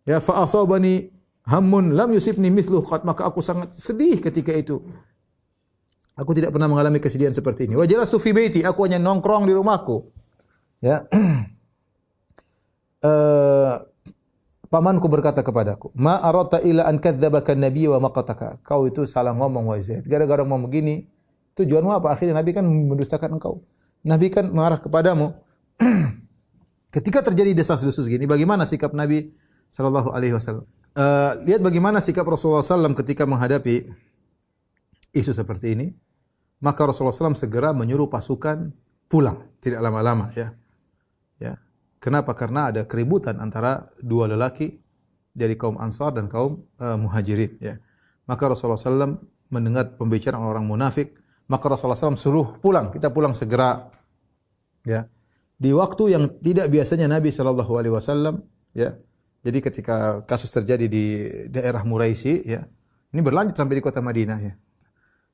Ya, fa asabani hammun lam yusibni mithluh qad, maka aku sangat sedih ketika itu. Aku tidak pernah mengalami kesedihan seperti ini. Wa jalastu fi baiti, aku hanya nongkrong di rumahku. Ya. Pamanku berkata kepadaku, "Ma arata ila an kadzdzabaka an-nabiy wa maqataka." Kau itu salah ngomong wahai Zaid. Gara-gara ngomong begini, tujuanmu apa? Akhirnya Nabi kan mendustakan engkau. Nabi kan marah kepadamu. Ketika terjadi desas-desus gini, bagaimana sikap Nabi sallallahu alaihi wasallam? Lihat bagaimana sikap Rasulullah SAW ketika menghadapi isu seperti ini. Maka Rasulullah SAW segera menyuruh pasukan pulang, tidak lama-lama, ya. Ya. Kenapa? Karena ada keributan antara dua lelaki dari kaum Ansar dan kaum Muhajirin. Ya. Maka Rasulullah SAW mendengar pembicaraan orang munafik, maka Rasulullah SAW suruh pulang, kita pulang segera. Ya. Di waktu yang tidak biasanya Nabi SAW, ya. Jadi ketika kasus terjadi di daerah Muraisi, ya, ini berlanjut sampai di kota Madinah. Ya.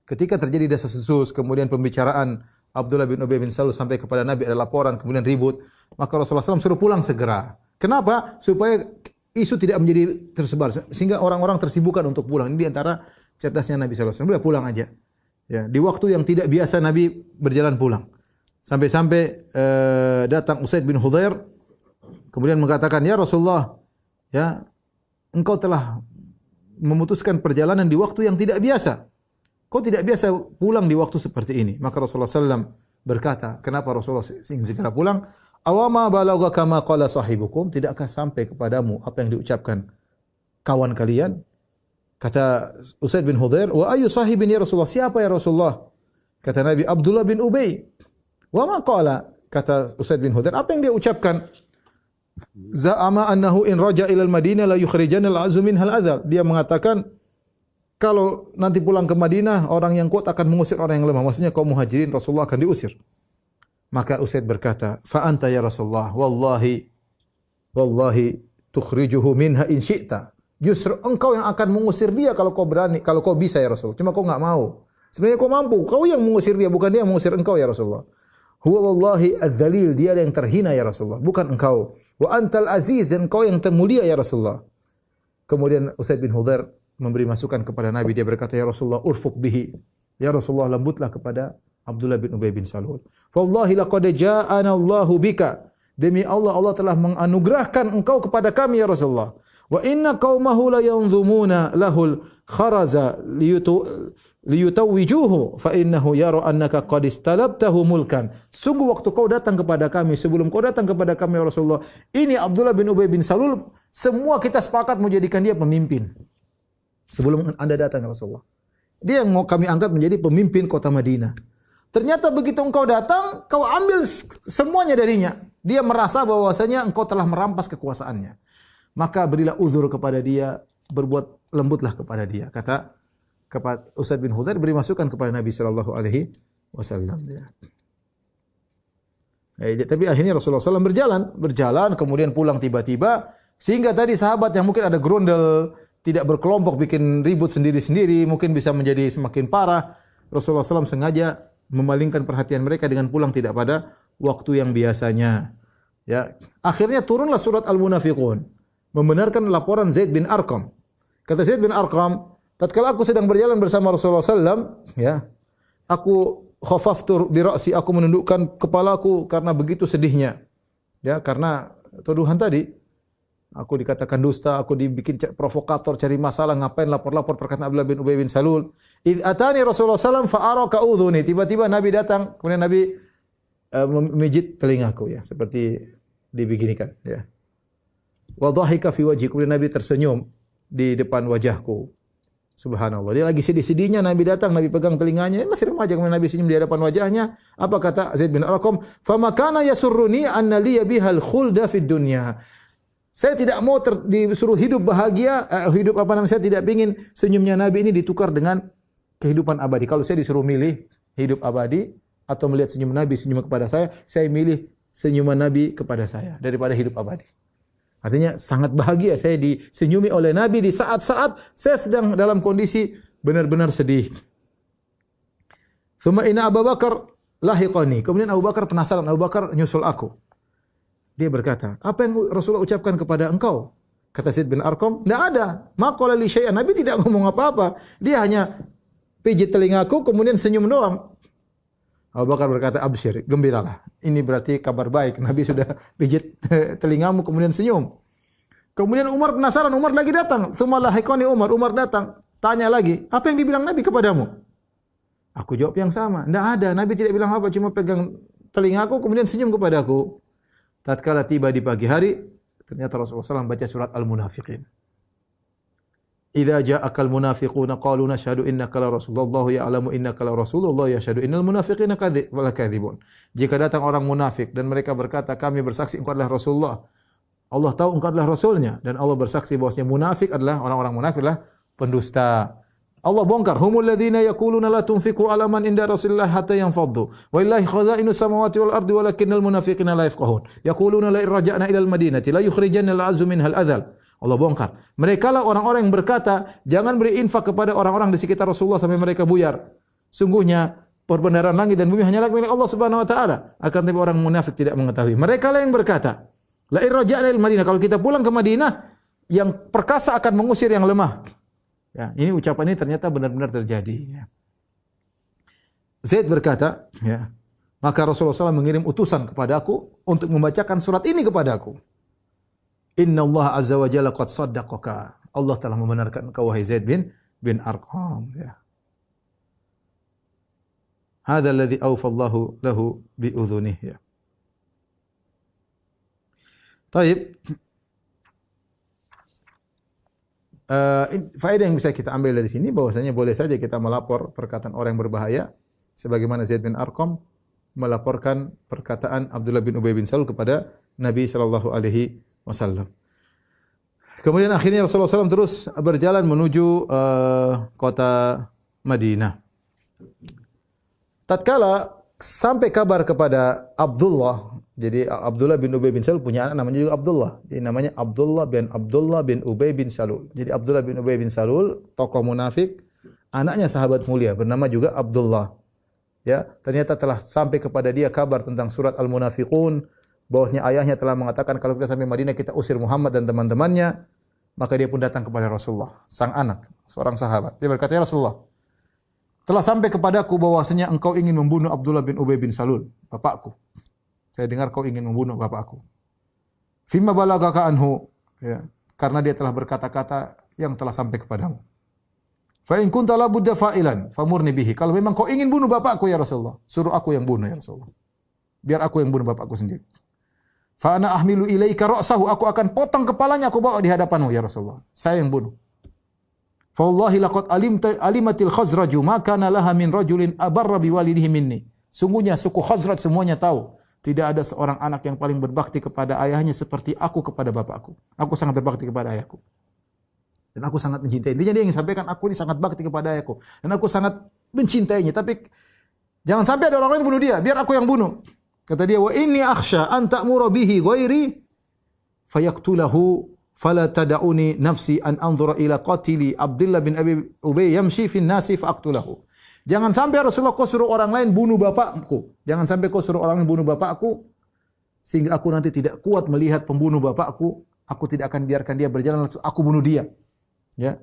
Ketika terjadi desas-desus, kemudian pembicaraan Abdullah bin Ubay bin Salul sampai kepada Nabi, ada laporan, kemudian ribut, maka Rasulullah SAW suruh pulang segera. Kenapa? Supaya isu tidak menjadi tersebar, sehingga orang-orang tersibukkan untuk pulang. Ini diantara cerdasnya Nabi SAW. Sudah pulang aja. Ya, di waktu yang tidak biasa Nabi berjalan pulang. Sampai-sampai datang Usaid bin Hudhair, kemudian mengatakan, ya Rasulullah, ya, engkau telah memutuskan perjalanan di waktu yang tidak biasa. Kau tidak biasa pulang di waktu seperti ini. Maka Rasulullah SAW berkata, kenapa Rasulullah ingin segera pulang? Awama balagha kama qala sahibukum, tidakkah sampai kepadamu apa yang diucapkan kawan kalian? Kata Usaid bin Hudhair, wa ayu sahibin ya Rasulullah? Siapa ya Rasulullah? Kata Nabi, Abdullah bin Ubay. Wa ma qala? Kata Usaid bin Hudhair, apa yang dia ucapkan? Za'ama annahu in raja ila al-Madinah la yukhrijanna al-'azmu minhal adzal. Dia mengatakan kalau nanti pulang ke Madinah, orang yang kuat akan mengusir orang yang lemah. Maksudnya kaum Muhajirin, Rasulullah akan diusir. Maka Usaid berkata, fa anta ya Rasulullah, wallahi tukhrijuhu minha in syi'ta. Justru engkau yang akan mengusir dia kalau kau berani, kalau kau bisa ya Rasulullah. Cuma kau enggak mau. Sebenarnya kau mampu, kau yang mengusir dia, bukan dia yang mengusir engkau ya Rasulullah. Huwa wallahi adzalil, dia yang terhina ya Rasulullah, bukan engkau. Wa antal aziz, dan engkau yang termulia ya Rasulullah. Kemudian Usaid bin Hudhair memberi masukan kepada Nabi, dia berkata, ya Rasulullah urfuq bihi. Ya Rasulullah, lembutlah kepada Abdullah bin Ubay bin Salul. Wallahi laqad ja'ana Allahu bika. Demi Allah, Allah telah menganugerahkan engkau kepada kami ya Rasulullah. Wa inna qaumahu la yanzumuna lahul kharaza liyutawwijuhu fa innahu yara annaka qad istalabtahu mulkan. Sungguh waktu kau datang kepada kami, sebelum kau datang kepada kami ya Rasulullah, ini Abdullah bin Ubay bin Salul, semua kita sepakat menjadikan dia pemimpin. Sebelum Anda datang ya Rasulullah, dia yang mau kami angkat menjadi pemimpin kota Madinah. Ternyata begitu engkau datang, kau ambil semuanya darinya. Dia merasa bahwasanya engkau telah merampas kekuasaannya. Maka berilah uzur kepada dia, berbuat lembutlah kepada dia. Kata Usaid bin Hudhair, beri masukan kepada Nabi sallallahu alaihi wasallam. Tapi akhirnya Rasulullah SAW berjalan, kemudian pulang tiba-tiba, sehingga tadi sahabat yang mungkin ada gerundel, tidak berkelompok, bikin ribut sendiri-sendiri, mungkin bisa menjadi semakin parah. Rasulullah SAW sengaja memalingkan perhatian mereka dengan pulang tidak pada waktu yang biasanya. Ya, akhirnya turunlah surat Al-Munafiqun, membenarkan laporan Zaid bin Arqam. Kata Zaid bin Arqam, tatkala aku sedang berjalan bersama Rasulullah SAW, ya, aku khafaftu bi ra'si, aku menundukkan kepalaku karena begitu sedihnya. Ya, karena tuduhan tadi. Aku dikatakan dusta, aku dibikin provokator, cari masalah, ngapain lapor-lapor perkataan Abdullah bin Ubay bin Salul. Idh atani Rasulullah SAW fa'araka udhuni. Tiba-tiba Nabi datang, kemudian Nabi memijit telingaku, ya, seperti dibeginikan, ya. Wa dhahika fi wajhi, kemudian Nabi tersenyum di depan wajahku. Subhanallah. Dia lagi sedih-sedihnya, Nabi datang, Nabi pegang telinganya, masih remaja, kemudian Nabi senyum di hadapan wajahnya. Apa kata Zaid bin Arqam? Fama kana yasurruni anna liya bihal khulda fid dunya. Saya tidak mau disuruh hidup bahagia, saya tidak ingin senyumnya Nabi ini ditukar dengan kehidupan abadi. Kalau saya disuruh milih hidup abadi atau melihat senyum Nabi senyum kepada saya milih senyuman Nabi kepada saya daripada hidup abadi. Artinya sangat bahagia saya disenyumi oleh Nabi di saat-saat saya sedang dalam kondisi benar-benar sedih. Tsumma inna Abu Bakar lahiqani. Kemudian Abu Bakar penasaran, Abu Bakar nyusul aku. Dia berkata, apa yang Rasulullah ucapkan kepada engkau? Kata Zaid bin Arqam, tidak ada. Ma qala li syai'an. Nabi tidak ngomong apa-apa. Dia hanya pijit telingaku, kemudian senyum doang. Abu Bakar berkata, absyir, gembiralah. Ini berarti kabar baik. Nabi sudah pijit telingamu, kemudian senyum. Kemudian Umar penasaran, Umar lagi datang. Tsumma lahiqani Umar datang. Tanya lagi, apa yang dibilang Nabi kepadamu? Aku jawab yang sama. Tidak ada. Nabi tidak bilang apa, cuma pegang telingaku, kemudian senyum kepadaku. Tatkala tiba di pagi hari, ternyata Rasulullah SAW baca surat Al-Munafiqin. Idza ja'akal munafiquna qalu nashhadu innaka la rasulullah ya'lamu innaka la rasulullah yashhadu innal munafiqina kadhibun. Jika datang orang munafik dan mereka berkata kami bersaksi engkau adalah Rasulullah, Allah tahu engkau adalah Rasulnya, dan Allah bersaksi bahwasanya munafik adalah orang-orang munafik adalah pendusta. Allah bongkar, humul ladzina yaquluna la tunfiqu ala man inda Rasulillah hatta yanfaddu. Walillahi khazainus samawati wal ardi walakinnal munafiqina la yafqahun. Yaquluna la irja'na ila al-madinati la yukhrijanna al-'azzu minhal adzal. Allah bongkar. Mereka lah orang-orang yang berkata, jangan beri infak kepada orang-orang di sekitar Rasulullah sampai mereka buyar. Sungguhnya perbenaran langit dan bumi hanyalah milik Allah Subhanahu wa taala. Akan tetapi orang munafik tidak mengetahui. Mereka lah yang berkata, la irja'na ila al-madinah, kalau kita pulang ke Madinah, yang perkasa akan mengusir yang lemah. Ya, ini ucapan ini ternyata benar-benar terjadi. Ya. Zaid berkata, ya, maka Rasulullah SAW mengirim utusan kepadaku untuk membacakan surat ini kepadaku. Inna Allah azza wa jalla qad saddaqaka. Allah telah membenarkan engkau wahai Zaid bin Arqam. Ya. Hadza alladhi awfa Allahu lahu bi udhunih. Ya. Taib. Faedah yang bisa kita ambil dari sini bahwasanya boleh saja kita melapor perkataan orang yang berbahaya sebagaimana Zaid bin Arqam melaporkan perkataan Abdullah bin Ubay bin Salul kepada Nabi sallallahu alaihi wasallam. Kemudian akhirnya Rasulullah SAW terus berjalan menuju kota Madinah. Tatkala sampai kabar kepada Abdullah, jadi Abdullah bin Ubay bin Salul punya anak namanya juga Abdullah. Jadi namanya Abdullah bin Ubay bin Salul. Jadi Abdullah bin Ubay bin Salul, tokoh munafik, anaknya sahabat mulia bernama juga Abdullah. Ya, ternyata telah sampai kepada dia kabar tentang surat Al-Munafiqun, bahwasanya ayahnya telah mengatakan kalau kita sampai Madinah kita usir Muhammad dan teman-temannya. Maka dia pun datang kepada Rasulullah, sang anak, seorang sahabat. Dia berkata, "Ya Rasulullah, telah sampai kepadaku bahwasanya engkau ingin membunuh Abdullah bin Ubay bin Salul, bapakku. Saya dengar kau ingin membunuh bapakku. Fima balagaka anhu, ya, karena dia telah berkata-kata yang telah sampai kepadamu. Fa in kunta la budda fa'ilan famurni bihi. Kalau memang kau ingin bunuh bapakku ya Rasulullah, suruh aku yang bunuh ya Rasulullah. Biar aku yang bunuh bapakku sendiri. Fa ana ahmilu ilaika ra'sahu, aku akan potong kepalanya, aku bawa di hadapanmu ya Rasulullah. Saya yang bunuh. Fa wallahi laqad alimatil Khazraju ma kana laha min rajulin abarra biwalidihi minni. Sungguhnya suku Khazraj semuanya tahu, tidak ada seorang anak yang paling berbakti kepada ayahnya seperti aku kepada bapakku. Aku sangat berbakti kepada ayahku. Dan aku sangat mencintai. Intinya dia ingin sampaikan, aku ini sangat bakti kepada ayahku. Dan aku sangat mencintainya. Tapi jangan sampai ada orang lain bunuh dia. Biar aku yang bunuh. Kata dia, wa inni akhsha an ta'mura bihi ghairi fayaqtulahu fala tad'uni nafsi an anzura ila qatili Abdullah bin Abi Ubay yamshi fin nasi faqtulahu. Jangan sampai Rasulullah kau suruh orang lain bunuh bapakku. Jangan sampai kau suruh orang lain bunuh bapakku sehingga aku nanti tidak kuat melihat pembunuh bapakku. Aku tidak akan biarkan dia berjalan, aku bunuh dia. Ya.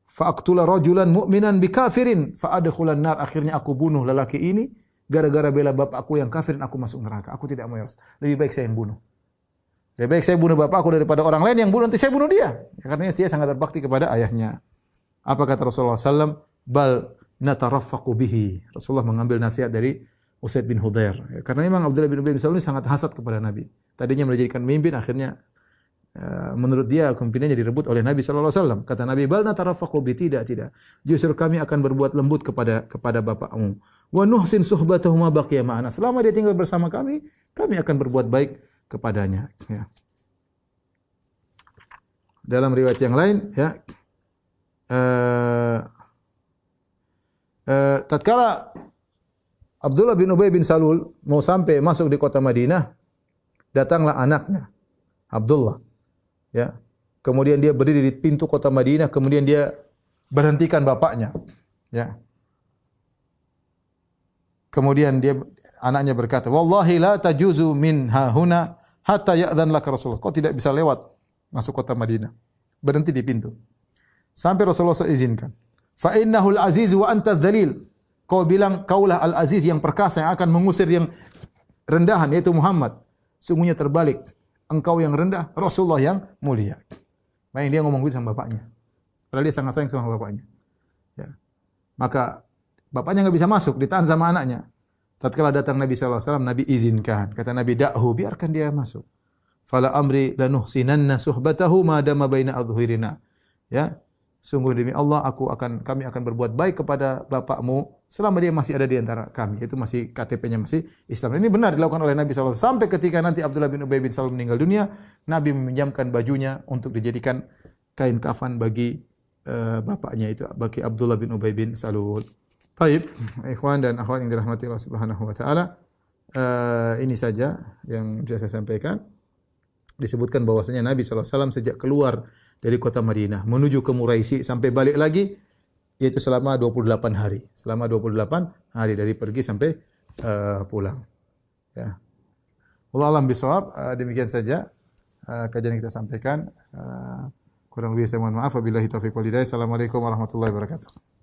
Faqtula rajulan mu'minan bikafirin fa adkhulan nar. Akhirnya aku bunuh lelaki ini gara-gara bela bapakku yang kafir dan aku masuk neraka. Aku tidak mau ya Rasul. Lebih baik saya yang bunuh. Lebih baik saya bunuh bapakku daripada orang lain yang bunuh, nanti saya bunuh dia. Ya, karena dia sangat berbakti kepada ayahnya. Apa kata Rasulullah SAW? Bal nataraffaqu bihi. Rasulullah mengambil nasihat dari Usaid bin Hudhair. Ya, karena memang Abdullah bin Ubay bin Salul ini sangat hasad kepada Nabi. Tadinya menjadikan pemimpin, akhirnya menurut dia pimpinannya direbut oleh Nabi SAW. Kata Nabi, bal nataraffaqu bihi, tidak. Justru kami akan berbuat lembut kepada bapakmu. Wa nuhsin suhbatahu ma baqiya ma'ana. Selama dia tinggal bersama kami akan berbuat baik kepadanya. Ya. Dalam riwayat yang lain, ya, tatkala Abdullah bin Ubay bin Salul mau sampai masuk di kota Madinah, datanglah anaknya Abdullah. Ya. Kemudian dia berdiri di pintu kota Madinah, kemudian dia berhentikan bapaknya. Ya. Kemudian anaknya berkata, "Wallahi la tajuzu min hahuna hatta ya'dhan lak Rasulullah." Kau tidak bisa lewat masuk kota Madinah. Berhenti di pintu. Sampai Rasulullah SAW izinkan. Fa innahul aziz wa anta dzalil. Kau bilang kaulah al-aziz yang perkasa yang akan mengusir yang rendahan yaitu Muhammad. Sungguhnya terbalik. Engkau yang rendah, Rasulullah yang mulia. Makanya dia ngomong gitu sama bapaknya. Padahal dia sangat sayang sama bapaknya. Ya. Maka bapaknya enggak bisa masuk, ditahan sama anaknya. Tatkala datang Nabi sallallahu alaihi wasallam, Nabi izinkan. Kata Nabi, "Da'hu, biarkan dia masuk." Fala amri lanuhsinanna suhbatahu ma dama baina adhhirina. Ya. Sungguh demi Allah kami akan berbuat baik kepada bapakmu selama dia masih ada di antara kami. Itu masih KTP-nya masih Islam. Ini benar dilakukan oleh Nabi sallallahu alaihi wasallam sampai ketika nanti Abdullah bin Ubay bin Salul meninggal dunia, Nabi meminjamkan bajunya untuk dijadikan kain kafan bagi bapaknya itu, bagi Abdullah bin Ubay bin Salul. Baik, ikhwan dan akhwat yang dirahmati Allah Subhanahu wa taala, ini saja yang bisa saya sampaikan. Disebutkan bahwasanya Nabi SAW sejak keluar dari kota Madinah menuju ke Muraisi sampai balik lagi yaitu selama 28 hari. Selama 28 hari dari pergi sampai pulang. Ya. Wallahu a'lam bishawab. Demikian saja kajian yang kita sampaikan. Kurang lebih saya mohon maaf. Wabillahi taufiq wal hidayah. Assalamualaikum warahmatullahi wabarakatuh.